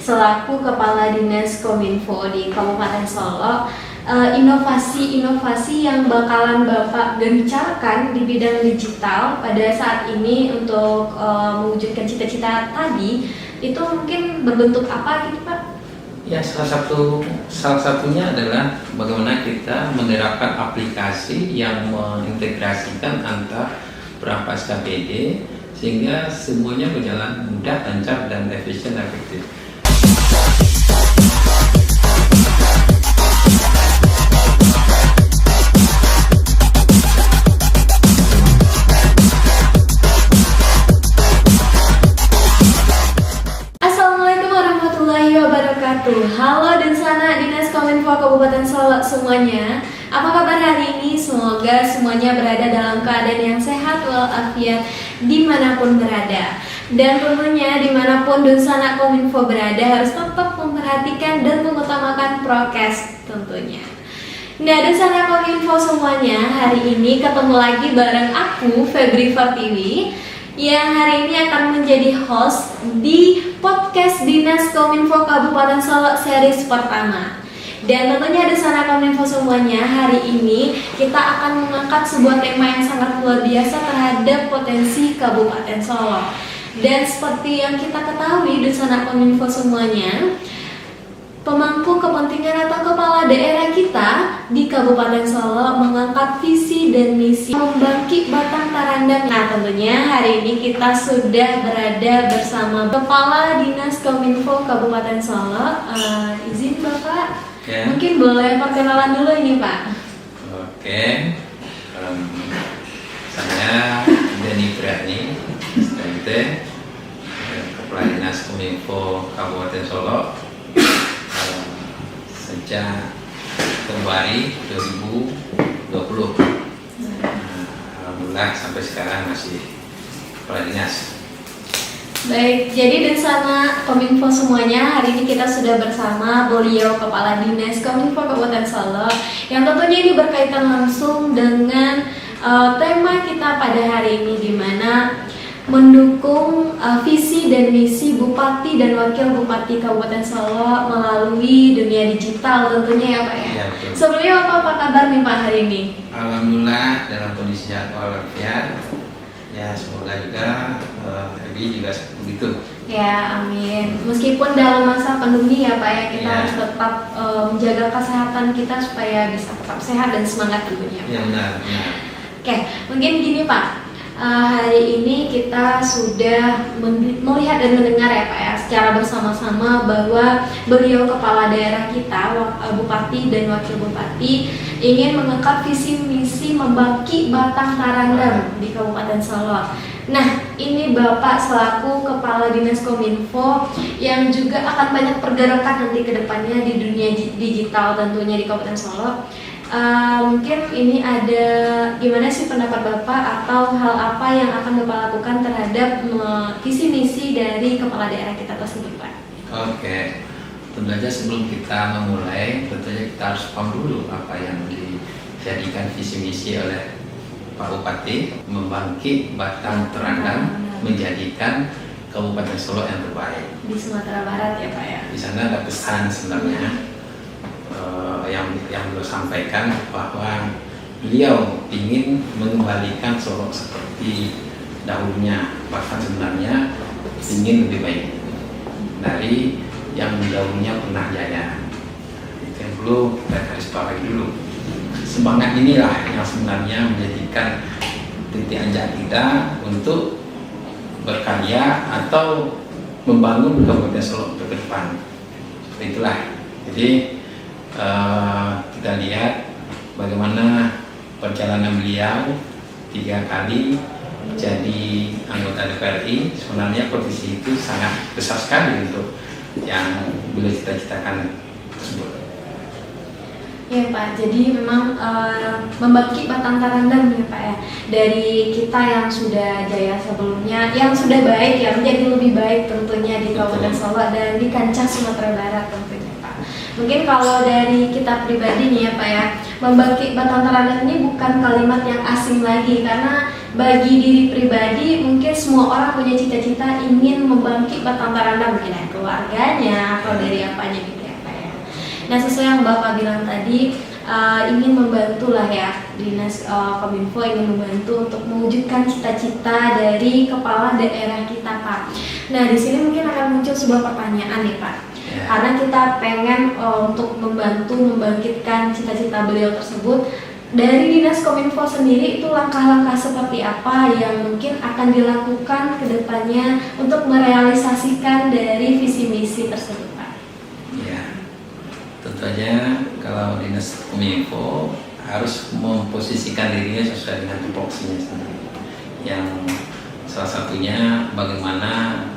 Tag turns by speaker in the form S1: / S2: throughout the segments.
S1: selaku Kepala Dinas Kominfo di Kabupaten Solo. Inovasi-inovasi yang bakalan Bapak gencarkan di bidang digital pada saat ini untuk mewujudkan cita-cita tadi itu mungkin berbentuk apa gitu Pak?
S2: Ya, salah satunya adalah bagaimana kita menerapkan aplikasi yang mengintegrasikan antar beberapa SKPD sehingga semuanya berjalan mudah, lancar, dan efisien dan efektif.
S1: Halo Dunsana Dinas Kominfo Kabupaten Solo semuanya. Apa kabar hari ini? Semoga semuanya berada dalam keadaan yang sehat walafiat dimanapun berada. Dan tentunya dimanapun Dunsana Kominfo berada harus tetap memperhatikan dan mengutamakan prokes tentunya. Nah Dunsana Kominfo semuanya, hari ini ketemu lagi bareng aku Febri Fatiwi yang hari ini akan menjadi host di podcast Dinas Kominfo Kabupaten Solo series pertama. Dan tentunya Dunsana Kominfo semuanya, hari ini kita akan mengangkat sebuah tema yang sangat luar biasa terhadap potensi Kabupaten Solo. Dan seperti yang kita ketahui Dunsana Kominfo semuanya, pemangku kepentingan atau kepala daerah kita di Kabupaten Solo mengangkat visi dan misi membangkit batang tarandang. Nah tentunya hari ini kita sudah berada bersama Kepala Dinas Kominfo Kabupaten Solo. Izin Bapak, mungkin boleh perkenalan dulu ini Pak.
S2: Oke, saya Denny Priani, STMT, Kepala Dinas Kominfo Kabupaten Solo. Sejak Februari 2020, alhamdulillah sampai sekarang masih kepala dinas.
S1: Baik, jadi Dunsana Kominfo semuanya, hari ini kita sudah bersama beliau Kepala Dinas Kominfo Kabupaten Solo yang tentunya ini berkaitan langsung dengan tema kita pada hari ini, di mana mendukung visi dan misi Bupati dan Wakil Bupati Kabupaten Solo melalui dunia digital tentunya ya Pak ya. Sebelumnya apa kabar nih Pak hari ini?
S2: Alhamdulillah dalam kondisi sehat walafiat. Ya semoga juga Ebi juga begitu.
S1: Ya amin. Meskipun dalam masa pandemi ya Pak ya, kita harus tetap menjaga kesehatan kita supaya bisa tetap sehat dan semangat tentunya.
S2: Ya benar.
S1: Oke, mungkin gini Pak. Hari ini kita sudah melihat dan mendengar ya Pak ya secara bersama-sama bahwa beliau kepala daerah kita, Bupati dan Wakil Bupati ingin mengangkat visi misi membangkit batang tarandang di Kabupaten Solo. Nah ini Bapak selaku Kepala Dinas Kominfo yang juga akan banyak pergerakan nanti ke depannya di dunia digital tentunya di Kabupaten Solo. Mungkin ini ada gimana sih pendapat Bapak atau hal apa yang akan Bapak lakukan terhadap visi misi dari kepala daerah kita tersebut Pak?
S2: Oke, tentu saja sebelum kita memulai, tentunya kita harus paham dulu apa yang dijadikan visi misi oleh Pak Bupati, membangkit batang terandang, menjadikan Kabupaten Solo yang terbaik.
S1: Di Sumatera Barat ya Pak ya?
S2: Di sana ada pesan sebenarnya. Yang beliau sampaikan bahwa beliau ingin mengembalikan Solo seperti dahulunya, bahkan sebenarnya ingin lebih baik dari yang dahulunya pernah jaya. Itu yang perlu kita garis bawahi dulu. Semangat inilah yang sebenarnya menjadikan titik anjak kita untuk berkarya atau membangun Kabupaten Solo ke depan. Itulah. Jadi kita lihat bagaimana perjalanan beliau 3 kali jadi anggota DPR RI. Sebenarnya posisi itu sangat besar sekali untuk yang beliau cita-citakan tersebut.
S1: Ya Pak, jadi memang membangkit batang tarandang ya Pak ya, dari kita yang sudah jaya sebelumnya, yang sudah baik ya menjadi lebih baik tentunya di Kabupaten Solo dan di kancah Sumatera Barat tentunya Pak. Mungkin kalau dari kita pribadi nih ya Pak ya, membangkit batang tarandang ini bukan kalimat yang asing lagi karena bagi diri pribadi mungkin semua orang punya cita-cita ingin membangkit batang Randa, mungkin dari keluarganya atau dari apanya gitu ya Pak ya. Nah sesuai yang Bapak bilang tadi, ingin membantu lah ya, Dinas Kominfo ingin membantu untuk mewujudkan cita-cita dari kepala daerah kita Pak. Nah di sini mungkin akan muncul sebuah pertanyaan nih Pak, karena kita pengen untuk membantu membangkitkan cita-cita beliau tersebut. Dari Dinas Kominfo sendiri itu langkah-langkah seperti apa yang mungkin akan dilakukan ke depannya untuk merealisasikan dari visi misi tersebut Pak?
S2: Ya, tentu saja kalau Dinas Kominfo harus memposisikan dirinya sesuai dengan tupoksinya sendiri. Yang salah satunya bagaimana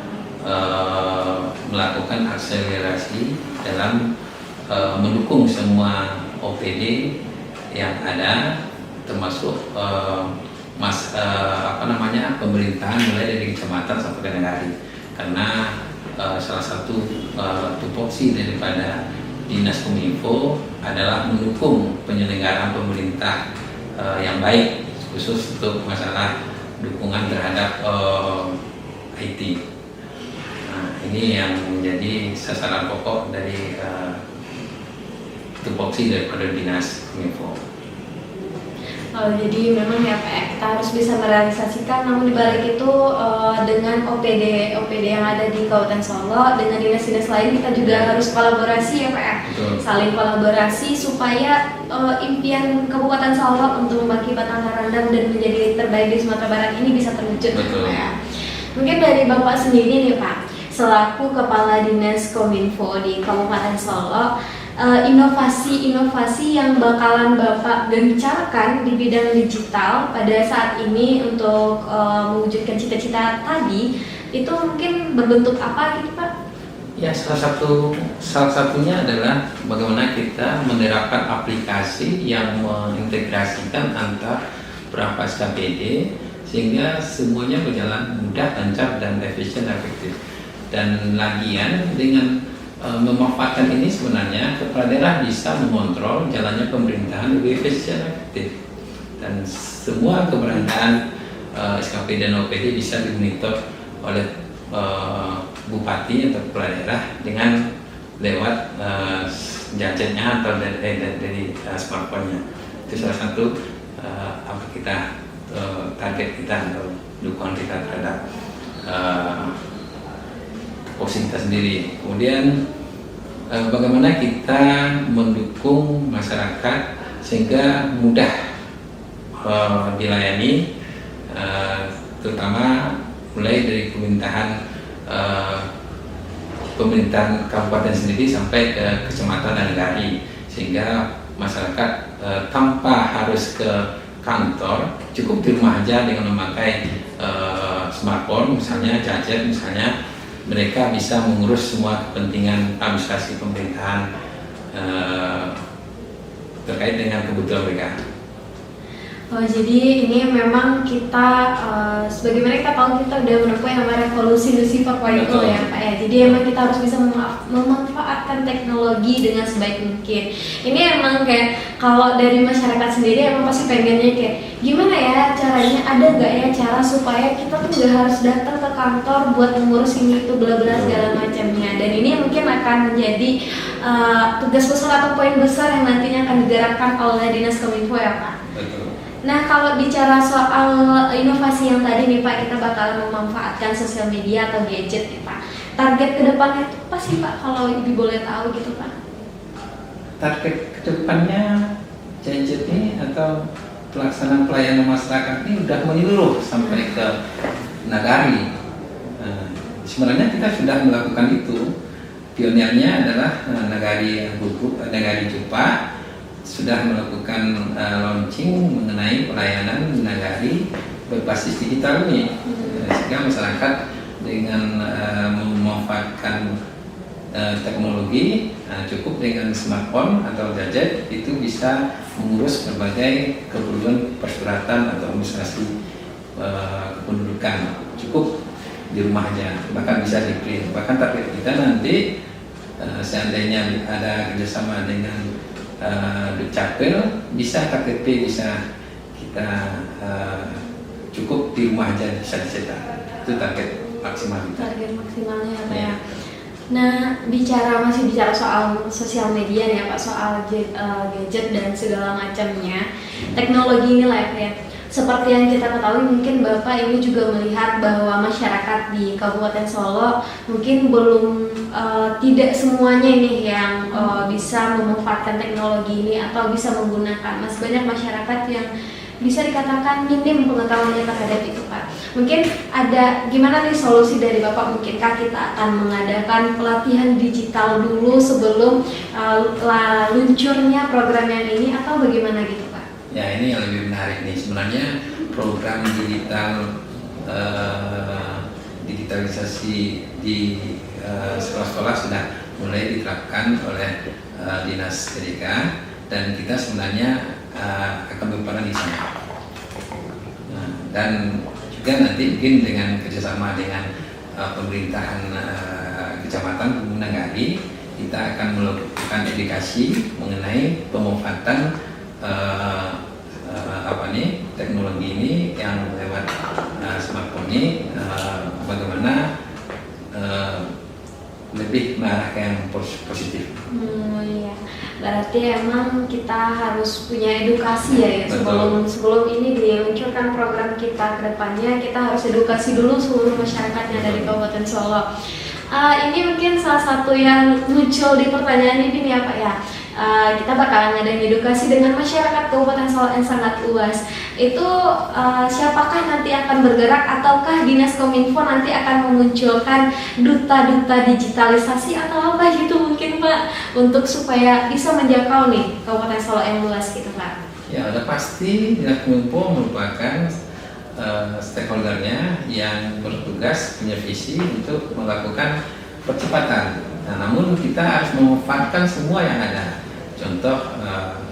S2: melakukan akselerasi dalam mendukung semua OPD yang ada, termasuk pemerintahan mulai dari kecamatan sampai ke negari, karena salah satu tupoksi daripada Dinas Kominfo adalah mendukung penyelenggaraan pemerintah yang baik, khusus untuk masalah dukungan terhadap IT. Nah, ini yang menjadi sasaran pokok dari tupoksi daripada Dinas Kominfo.
S1: Jadi memang ya Pak, kita harus bisa merealisasikan, namun dibalik itu dengan OPD yang ada di Kabupaten Solok dengan dinas-dinas lain kita juga harus kolaborasi ya Pak ya. Saling kolaborasi supaya impian Kabupaten Solok untuk membangkit batang Randam dan menjadi terbaik di Sumatera Barat ini bisa terwujud Pak ya. Mungkin dari Bapak sendiri nih Pak, selaku Kepala Dinas Kominfo di Kabupaten Solok, inovasi-inovasi yang bakalan Bapak gencarkan di bidang digital pada saat ini untuk mewujudkan cita-cita tadi, itu mungkin berbentuk apa gitu Pak?
S2: Ya, salah satunya adalah bagaimana kita menerapkan aplikasi yang mengintegrasikan antar beberapa SKPD sehingga semuanya berjalan mudah, lancar, dan efisien, efektif. Dan lagian dengan memanfaatkan ini sebenarnya kepala daerah bisa mengontrol jalannya pemerintahan lebih efisien, efektif, dan semua keberadaan SKP dan OPD bisa dimonitor oleh bupati atau kepala daerah dengan lewat gadgetnya atau dari smartphone-nya. Itu salah satu target kita atau dukungan kita terhadap posisi kita sendiri. Kemudian bagaimana kita mendukung masyarakat sehingga mudah dilayani, terutama mulai dari pemerintahan kabupaten sendiri sampai ke kecamatan dan negari, sehingga masyarakat tanpa harus ke kantor, cukup di rumah aja dengan memakai smartphone misalnya, gadget misalnya, mereka bisa mengurus semua kepentingan administrasi pemerintahan terkait dengan kebutuhan mereka.
S1: Jadi ini memang kita sebagaimana kita tahu kita udah menempuh yang namanya revolusi Industri 4.0 ya Pak ya. Jadi emang kita harus bisa memanfaatkan teknologi dengan sebaik mungkin. Ini emang kayak kalau dari masyarakat sendiri emang pasti pengennya kayak gimana ya caranya, ada nggak ya cara supaya kita tuh nggak harus datang ke kantor buat mengurus ini itu bla bla segala macamnya. Dan ini mungkin akan menjadi tugas besar atau poin besar yang nantinya akan digerakkan oleh Dinas Kominfo ya Pak.
S2: Betul.
S1: Nah kalau bicara soal inovasi yang tadi nih Pak, kita bakal memanfaatkan sosial media atau gadget nih Pak. Target kedepannya itu apa sih Pak, kalau Ibu boleh tahu gitu Pak?
S2: Target kedepannya gadget ini atau pelaksanaan pelayanan masyarakat ini udah menyeluruh sampai ke nagari. Sebenarnya kita sudah melakukan itu. Pionirnya adalah Nagari Jupa sudah melakukan launching mengenai pelayanan nagari berbasis digital ini, sehingga masyarakat dengan memanfaatkan teknologi cukup dengan smartphone atau gadget itu bisa mengurus berbagai keperluan persuratan atau administrasi kependudukan, cukup di rumah aja, bahkan bisa di print. Bahkan target kita nanti seandainya ada kerjasama dengan Dukcapil, bisa KTP bisa kita cukup di rumah aja bisa dicetak. Itu target maksimal kita.
S1: Target maksimalnya apa
S2: Iya.
S1: ya? Nah, masih bicara soal sosial media nih ya Pak, soal gadget dan segala macamnya. Teknologi ini lah ya. Seperti yang kita ketahui, mungkin Bapak ini juga melihat bahwa masyarakat di Kabupaten Solo mungkin belum tidak semuanya ini yang bisa memanfaatkan teknologi ini atau bisa menggunakan. Masih banyak masyarakat yang bisa dikatakan minim pengetahuannya terhadap itu Pak. Mungkin ada gimana nih solusi dari Bapak? Mungkinkah kita akan mengadakan pelatihan digital dulu sebelum luncurnya program yang ini atau bagaimana gitu Pak?
S2: Ya, ini yang lebih menarik nih sebenarnya. Program digitalisasi di sekolah-sekolah sudah mulai diterapkan oleh Dinas Pendidikan, dan kita sebenarnya akan berperan di sana. Nah, dan juga nanti mungkin dengan kerjasama dengan pemerintahan kecamatan Nagari, kita akan melakukan edukasi mengenai pemanfaatan teknologi ini yang lewat smartphone ini, bagaimana lebih mengarah ke yang positif.
S1: Iya. Berarti emang kita harus punya edukasi ya sebelum ini diluncurkan program kita ke depannya, kita harus edukasi dulu seluruh masyarakatnya dari Kabupaten Solo. Ini mungkin salah satu yang muncul di pertanyaan ini ya Pak ya. Kita bakalan ngadain edukasi dengan masyarakat Kabupaten Solo yang sangat luas. Itu siapakah nanti akan bergerak, ataukah Dinas Kominfo nanti akan memunculkan duta-duta digitalisasi atau apa gitu mungkin Pak, untuk supaya bisa menjangkau nih Kabupaten Solo yang luas gitu Pak?
S2: Ya, udah pasti Dinas Kominfo merupakan stakeholdernya yang bertugas punya visi untuk melakukan percepatan. Nah, namun kita harus memanfaatkan semua yang ada. Contoh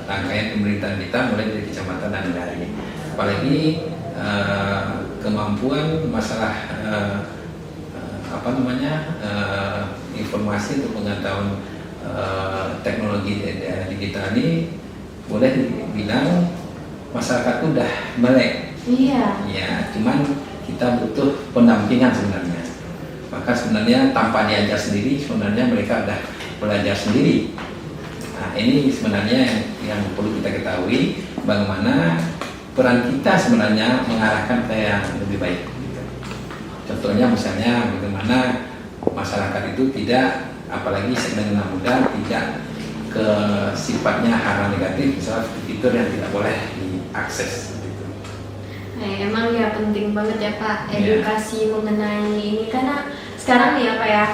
S2: rangkaian pemerintahan kita mulai dari kecamatan dan dari, apalagi kemampuan masalah informasi untuk pengetahuan teknologi digital ini, boleh dibilang masyarakat itu udah melek.
S1: Iya.
S2: Ya, cuman kita butuh pendampingan sebenarnya. Maka sebenarnya tanpa diajar sendiri, sebenarnya mereka udah belajar sendiri. Nah, ini sebenarnya yang perlu kita ketahui, bagaimana peran kita sebenarnya mengarahkan ke yang lebih baik. Gitu. Contohnya misalnya bagaimana masyarakat itu tidak, apalagi segmen anak muda, tidak ke sifatnya hal negatif, misalnya fitur yang tidak boleh diakses. Gitu.
S1: Nah, emang ya penting banget ya Pak edukasi mengenai ini, karena sekarang ya Pak ya,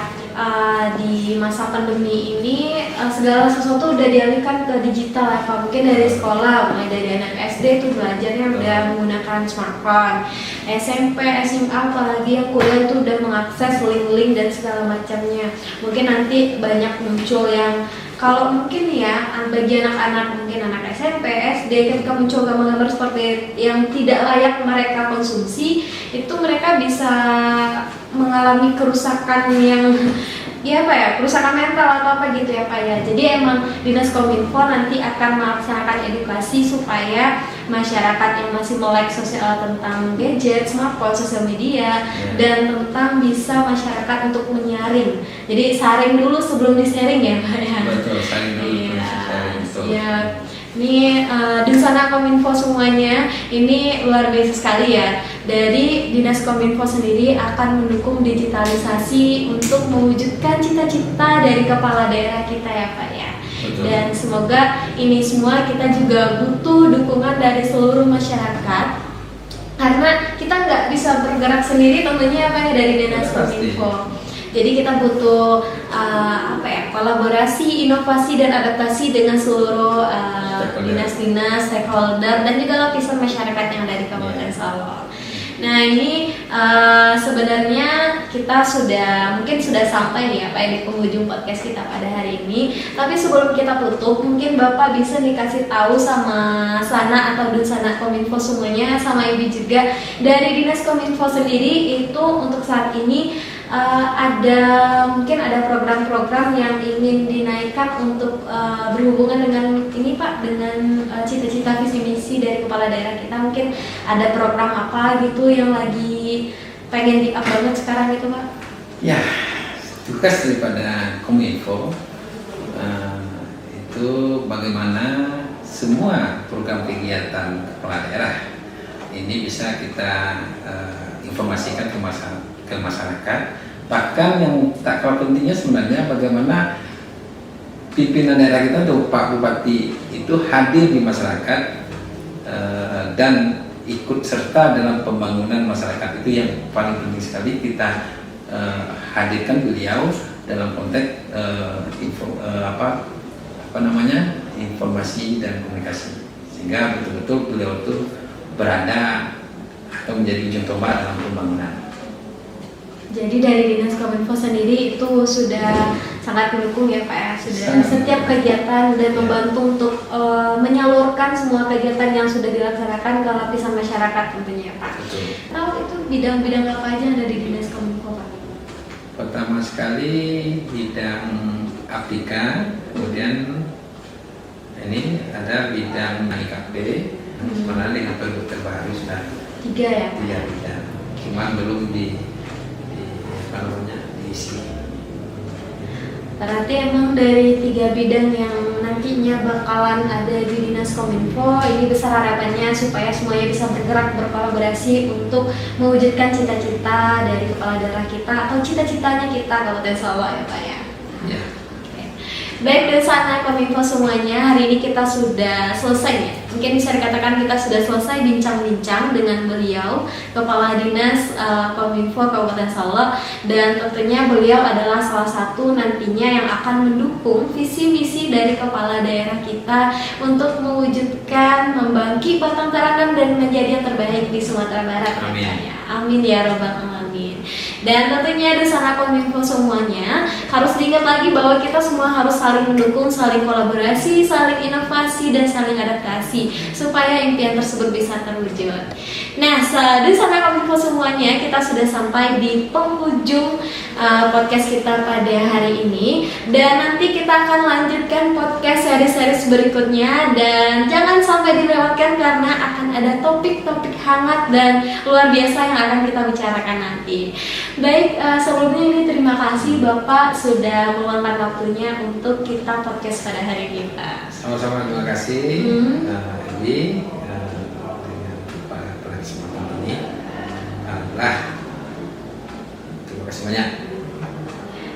S1: di masa pandemi ini segala sesuatu udah dialihkan ke digital ya Pak. Mungkin dari sekolah, mulai dari anak SD itu belajarnya udah menggunakan smartphone, SMP, SMA, apalagi yang kuliah itu udah mengakses link-link dan segala macamnya. Mungkin nanti banyak muncul yang, kalau mungkin ya bagi anak-anak, mungkin anak SMP, SD, ketika muncul gambar-gambar seperti yang tidak layak mereka konsumsi, itu mereka bisa mengalami kerusakan yang kerusakan mental atau apa gitu ya Pak ya. Jadi emang Dinas Kominfo nanti akan melaksanakan edukasi supaya masyarakat yang masih melek sosial tentang gadget, smartphone, sosial media, dan tentang bisa masyarakat untuk menyaring. Jadi saring dulu sebelum di-sharing ya Pak ya.
S2: Betul, saring dulu.
S1: Iya. Ini Dunsana Kominfo semuanya, ini luar biasa sekali ya. Dari Dinas Kominfo sendiri akan mendukung digitalisasi untuk mewujudkan cita-cita dari kepala daerah kita ya Pak ya.
S2: Betul.
S1: Dan semoga ini semua kita juga butuh dukungan dari seluruh masyarakat, karena kita nggak bisa bergerak sendiri tentunya Pak ya dari Dinas Kominfo. Jadi kita butuh kolaborasi, inovasi dan adaptasi dengan seluruh dinas-dinas, stakeholder, dan juga lapisan masyarakat yang ada di Kabupaten Solo. Nah ini sebenarnya kita mungkin sudah sampai nih ya Pak di penghujung podcast kita pada hari ini. Tapi sebelum kita tutup, mungkin Bapak bisa dikasih tahu sama Sana atau Dunsana Kominfo semuanya, sama Ibu juga dari Dinas Kominfo sendiri, itu untuk saat ini mungkin ada program-program yang ingin dinaikkan untuk berhubungan dengan ini Pak, dengan cita-cita visi misi visi dari kepala daerah kita, mungkin ada program apa gitu yang lagi pengen di up banget sekarang gitu Pak?
S2: Ya, tugas daripada Kominfo itu bagaimana semua program kegiatan kepala daerah ini bisa kita informasikan ke masyarakat. Bahkan yang tak kalah pentingnya sebenarnya bagaimana pimpinan daerah kita atau Pak Bupati itu hadir di masyarakat dan ikut serta dalam pembangunan masyarakat. Itu yang paling penting sekali, kita hadirkan beliau dalam konteks informasi dan komunikasi, sehingga betul-betul beliau itu berada atau menjadi ujung tombak dalam pembangunan.
S1: Jadi dari Dinas Kominfo sendiri itu sudah sangat mendukung ya Pak ya, sudah setiap kegiatan dan membantu untuk menyalurkan semua kegiatan yang sudah dilaksanakan ke lapisan masyarakat tentunya ya Pak.
S2: Betul.
S1: Tahu itu bidang-bidang apa aja ada di Dinas Kominfo Pak?
S2: Pertama sekali bidang Aptika, kemudian ini ada bidang IKP, sebenarnya dengan produk terbaru sudah
S1: 3 ya?
S2: 3 bidang, cuma belum diisi.
S1: Berarti emang dari 3 bidang yang nantinya bakalan ada di Dinas Kominfo ini besar harapannya supaya semuanya bisa bergerak berkolaborasi untuk mewujudkan cita-cita dari kepala daerah kita atau cita-citanya kita Kabupaten Solok ya Pak ya.
S2: Ya.
S1: Baik Desana Kominfo semuanya, hari ini kita sudah selesai ya. Mungkin bisa dikatakan kita sudah selesai bincang-bincang dengan beliau, Kepala Dinas Kominfo Kabupaten Solok, dan tentunya beliau adalah salah satu nantinya yang akan mendukung visi misi dari kepala daerah kita untuk mewujudkan membangkit Batang Tarangan dan menjadi yang terbaik di Sumatera Barat.
S2: Amin.
S1: Amin ya robbal alamin. Dan tentunya Desana Kominfo semuanya harus diingat lagi bahwa kita semua harus saling mendukung, saling kolaborasi, saling inovasi dan saling adaptasi supaya impian tersebut bisa terwujud. Nah, Desana Kominfo semuanya, kita sudah sampai di penghujung podcast kita pada hari ini, dan nanti kita akan lanjutkan podcast seri-seri berikutnya, dan jangan sampai dilewatkan karena akan ada topik-topik hangat dan luar biasa yang akan kita bicarakan nanti. Baik, sebelumnya ini terima kasih Bapak sudah meluangkan waktunya untuk kita podcast pada hari ini Pak.
S2: Sama-sama, terima kasih Edi pada kesempatan ini. Terima kasih banyak.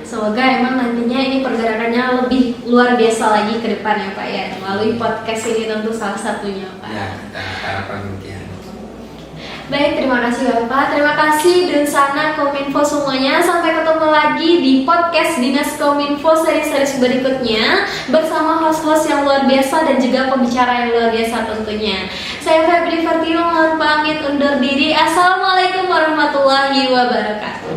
S1: Semoga emang nantinya ini pergerakannya lebih luar biasa lagi ke depan ya Pak ya, melalui podcast ini tentu salah satunya Pak.
S2: Ya, kita harapkan demikian.
S1: Baik, terima kasih Bapak, terima kasih Desana Kominfo semuanya. Sampai ketemu lagi di podcast Dinas Kominfo seri-seri berikutnya bersama host-host yang luar biasa dan juga pembicara yang luar biasa tentunya. Saya Febri Fertino, mohon pamit undur diri. Assalamualaikum warahmatullahi wabarakatuh.